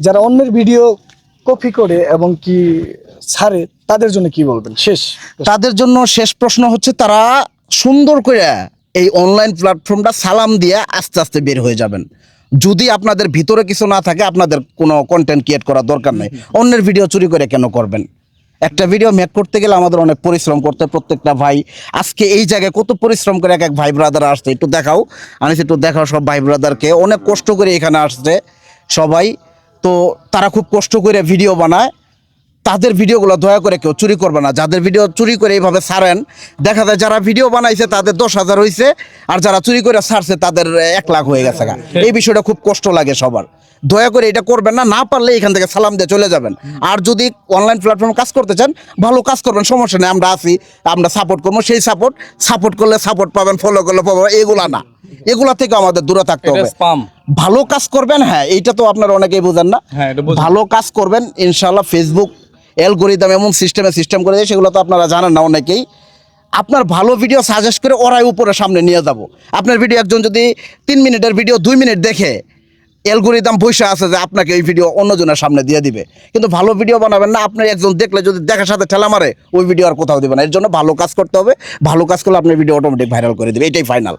যারা অন্যের video copy করে এবং কি ছাড়ে তাদের জন্য কি বলবেন? তাদের জন্য শেষ প্রশ্ন হচ্ছে তারা সুন্দর করে এই অনলাইন প্ল্যাটফর্মটা সালাম দিয়ে আস্তে আস্তে বের হয়ে যাবেন। যদি আপনাদের ভিতরে কিছু না থাকে আপনাদের কোনো কন্টেন্ট ক্রিয়েট করার দরকার নেই। অন্যের ভিডিও চুরি করে কেন করবেন? একটা ভিডিও মেক করতে গেলে আমাদের অনেক পরিশ্রম করতে, প্রত্যেকটা ভাই আজকে এই জায়গায় কত পরিশ্রম করে এক এক ভাই ব্রাদার আসছে, একটু দেখাও আনিস, একটু দেখাও সব ভাই ব্রাদারকে, অনেক কষ্ট করে এখানে আসছে সবাই। তো তারা খুব কষ্ট করে ভিডিও বানায়, তাদের ভিডিওগুলো দয়া করে কেউ চুরি করবে না। যাদের ভিডিও চুরি করে এইভাবে ছাড়েন, দেখা যায় যারা ভিডিও বানাইছে তাদের 10,000 হয়েছে, আর যারা চুরি করে ছাড়ছে তাদের 1 লাখ হয়ে গেছে। এই বিষয়টা খুব কষ্ট লাগে সবার। দয়া করে এটা করবেন না, না পারলে এখান থেকে সালাম দিয়ে চলে যাবেন। আর যদি অনলাইন প্ল্যাটফর্মে কাজ করতে চান, ভালো কাজ করবেন, সমস্যা নেই, আমরা আছি, আমরা সাপোর্ট করবো। সেই সাপোর্ট করলে সাপোর্ট পাবেন, ফলো করলে পাবেন, এগুলা না, এগুলা থেকে আমাদের দূরে থাকতে হবে। ভালো কাজ করবেন, হ্যাঁ এইটা তো আপনারা অনেকেই বোঝেন না। ভালো কাজ করবেন ইনশাআল্লাহ। ফেসবুক অ্যালগরিদম এমন সিস্টেম করে দেয়, সেগুলো তো আপনারা জানেন না অনেকেই। আপনার ভালো ভিডিও সাজেস্ট করে ওরাই উপরে সামনে নিয়ে যাব। আপনার ভিডিও একজন যদি 3 মিনিটের ভিডিও 2 মিনিট দেখে, অ্যালগরিদম বসে আছে যে আপনাকে এই ভিডিও অন্যজনের সামনে দিয়ে দিবে। কিন্তু ভালো ভিডিও বানাবেন না, আপনার একজন দেখলে যদি দেখার সাথে ঠেলা মারে, ওই ভিডিও আর কোথাও দিবে না। এর জন্য ভালো কাজ করতে হবে। ভালো কাজ করলে আপনার ভিডিও অটোমেটিক ভাইরাল করে দেবে, এটাই ফাইনাল।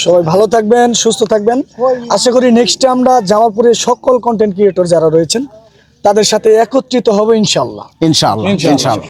সবাই ভালো থাকবেন, সুস্থ থাকবেন। আশা করি নেক্সটে আমরা জামালপুরের সকল কন্টেন্ট ক্রিয়েটর যারা রয়েছেন তাদের সাথে একত্রিত হব ইনশাআল্লাহ। ইনশাআল্লাহ।